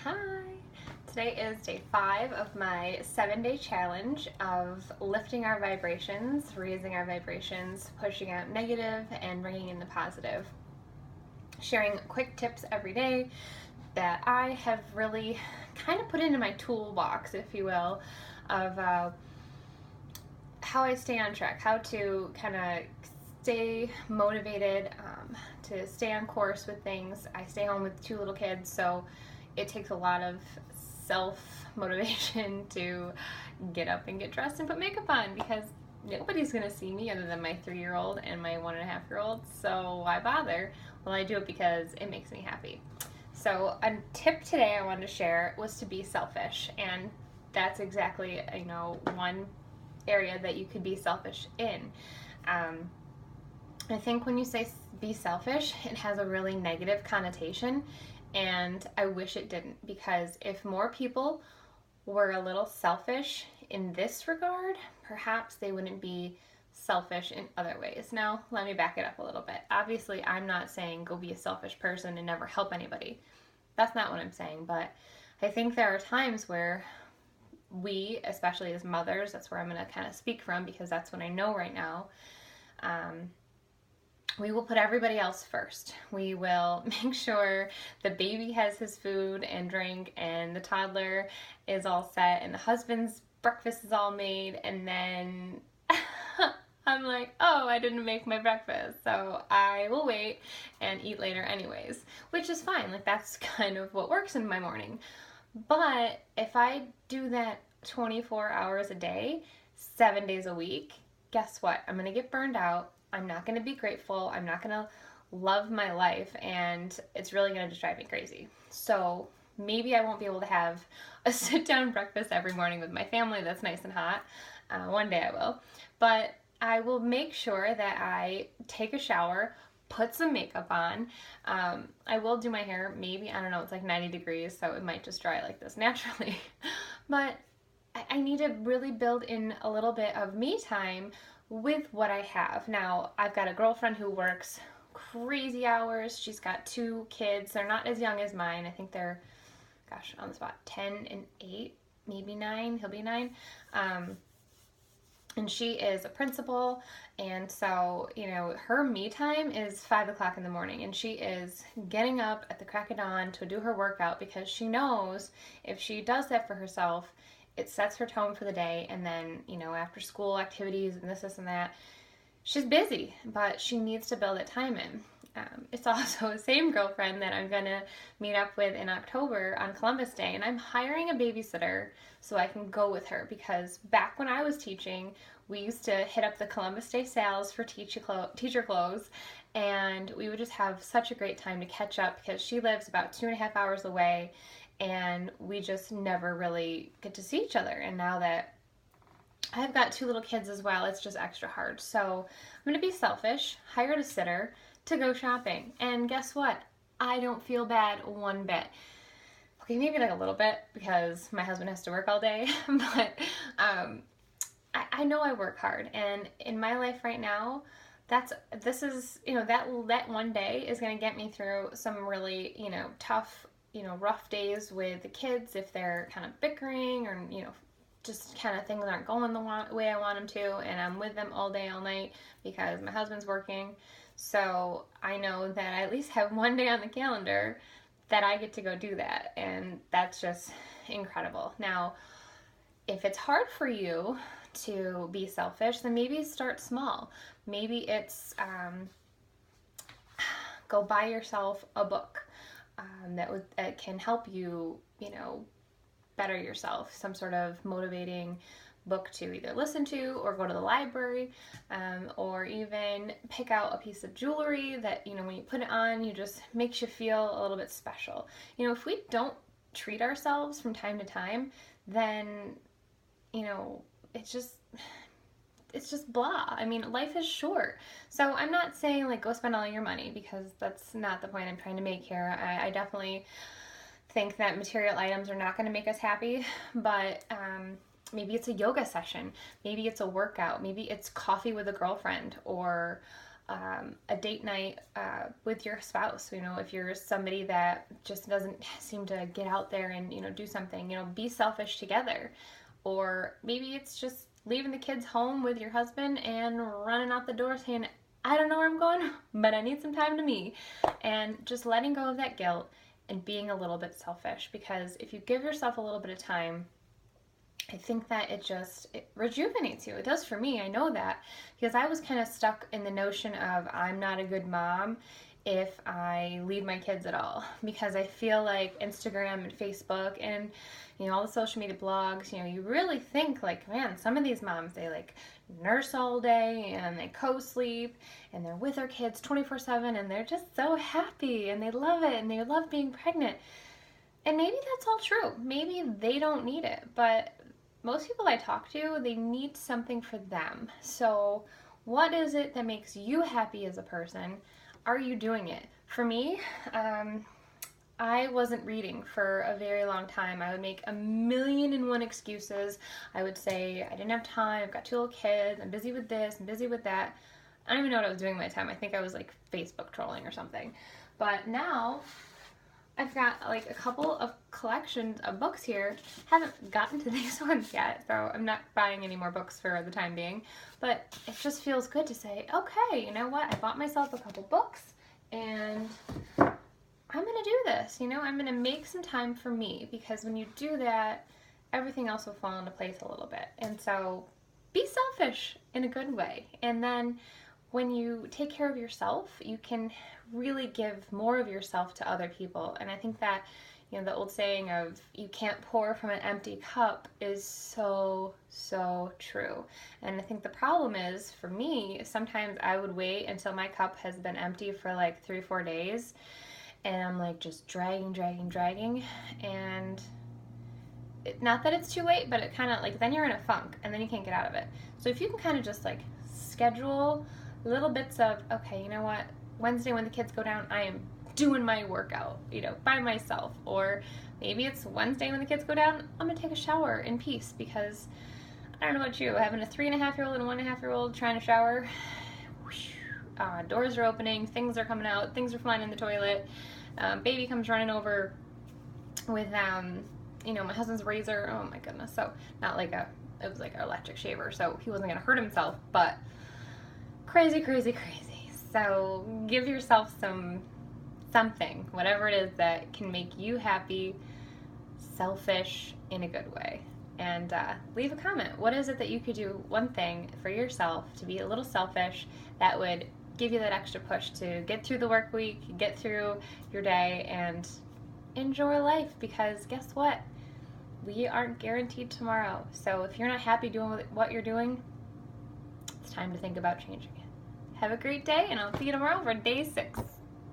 Hi! Today is day 5 of my 7-day challenge of lifting our vibrations, raising our vibrations, pushing out negative, and bringing in the positive. Sharing quick tips every day that I have really kind of put into my toolbox, if you will, of how I stay on track, how to kind of stay motivated, to stay on course with things. I stay home with 2 little kids, so it takes a lot of self motivation to get up and get dressed and put makeup on because nobody's going to see me other than my 3-year-old and my 1.5-year-old, so why bother? Well, I do it because it makes me happy. So a tip today I wanted to share was to be selfish, and that's exactly, one area that you could be selfish in. I think when you say be selfish, it has a really negative connotation, and I wish it didn't, because if more people were a little selfish in this regard, perhaps they wouldn't be selfish in other ways. Now, let me back it up a little bit. Obviously, I'm not saying go be a selfish person and never help anybody. That's not what I'm saying, but I think there are times where we, especially as mothers, that's where I'm going to kind of speak from because that's what I know right now. We will put everybody else first. We will make sure the baby has his food and drink and the toddler is all set and the husband's breakfast is all made, and then I'm like, oh, I didn't make my breakfast, so I will wait and eat later anyways, which is fine. Like, that's kind of what works in my morning. But if I do that 24 hours a day, 7 days a week, guess what? I'm going to get burned out. I'm not going to be grateful. I'm not going to love my life, and it's really going to just drive me crazy. So maybe I won't be able to have a sit-down breakfast every morning with my family that's nice and hot. One day I will. But I will make sure that I take a shower, put some makeup on. I will do my hair, maybe, I don't know, it's like 90 degrees, so it might just dry like this naturally. But I need to really build in a little bit of me time with what I have. Now, I've got a girlfriend who works crazy hours. She's got 2 kids. They're not as young as mine. I think they're, on the spot, 10 and 8, maybe 9. He'll be 9. And she is a principal, and so, her me time is 5 o'clock in the morning, and she is getting up at the crack of dawn to do her workout because she knows if she does that for herself, it sets her tone for the day, and then, after school activities and this and that, she's busy, but she needs to build that time in. It's also the same girlfriend that I'm going to meet up with in October on Columbus Day, and I'm hiring a babysitter so I can go with her, because back when I was teaching, we used to hit up the Columbus Day sales for teacher clothes, and we would just have such a great time to catch up because she lives about 2.5 hours away, and we just never really get to see each other. And now that I've got 2 little kids as well, it's just extra hard. So I'm going to be selfish, hired a sitter to go shopping. And guess what? I don't feel bad one bit. Okay, maybe like a little bit because my husband has to work all day, but I know I work hard. And in my life right now, that one day is going to get me through some really, tough, rough days with the kids if they're kind of bickering or, just kind of things aren't going the way I want them to, and I'm with them all day, all night because my husband's working. So I know that I at least have one day on the calendar that I get to go do that, and that's just incredible. Now, if it's hard for you to be selfish, then maybe start small. Maybe it's go buy yourself a book that can help you, better yourself, some sort of motivating book to either listen to or go to the library, or even pick out a piece of jewelry that, when you put it on, you just makes you feel a little bit special. If we don't treat ourselves from time to time, then, it's just blah. I mean, life is short. So I'm not saying like go spend all your money, because that's not the point I'm trying to make here. I definitely think that material items are not going to make us happy, but maybe it's a yoga session, maybe it's a workout, maybe it's coffee with a girlfriend, or a date night with your spouse. You know, if you're somebody that just doesn't seem to get out there and, you know, do something, you know, be selfish together. Or maybe it's just leaving the kids home with your husband and running out the door saying, I don't know where I'm going, but I need some time to me. And just letting go of that guilt and being a little bit selfish, because if you give yourself a little bit of time, I think that it rejuvenates you. It does for me. I know that because I was kind of stuck in the notion of I'm not a good mom if I leave my kids at all, because I feel like Instagram and Facebook and, you know, all the social media blogs, you know, you really think like, man, some of these moms, they like nurse all day and they co-sleep and they're with their kids 24/7 and they're just so happy and they love it and they love being pregnant. And maybe that's all true. Maybe they don't need it, but most people I talk to, they need something for them. So, what is it that makes you happy as a person? Are you doing it? For me, I wasn't reading for a very long time. I would make a million and one excuses. I would say, I didn't have time, I've got two little kids, I'm busy with this, I'm busy with that. I don't even know what I was doing with my time. I think I was like Facebook trolling or something. But now, I've got like a couple of collections of books here. Haven't gotten to these ones yet, so I'm not buying any more books for the time being. But it just feels good to say, okay, you know what? I bought myself a couple books and I'm going to do this. You know, I'm going to make some time for me, because when you do that, everything else will fall into place a little bit. And so be selfish in a good way. And then when you take care of yourself, you can really give more of yourself to other people. And I think that, you know, the old saying of you can't pour from an empty cup is so, so true. And I think the problem is, for me, sometimes I would wait until my cup has been empty for like 3-4 days. And I'm like just dragging. And not that it's too late, but it kind of like, then you're in a funk and then you can't get out of it. So if you can kind of just like schedule little bits of, okay, you know what, Wednesday when the kids go down, I am doing my workout, you know, by myself. Or maybe it's Wednesday when the kids go down, I'm gonna take a shower in peace, because I don't know about you, having a 3.5-year-old and a 1.5-year-old trying to shower, doors are opening, things are coming out, things are flying in the toilet, baby comes running over with you know, my husband's razor. Oh my goodness. So not like it was like an electric shaver, so he wasn't gonna hurt himself, but crazy. So give yourself something, whatever it is that can make you happy, selfish in a good way. And leave a comment. What is it that you could do, one thing for yourself to be a little selfish that would give you that extra push to get through the work week, get through your day, and enjoy life? Because guess what? We aren't guaranteed tomorrow. So if you're not happy doing what you're doing, it's time to think about changing it. Have a great day, and I'll see you tomorrow for day 6.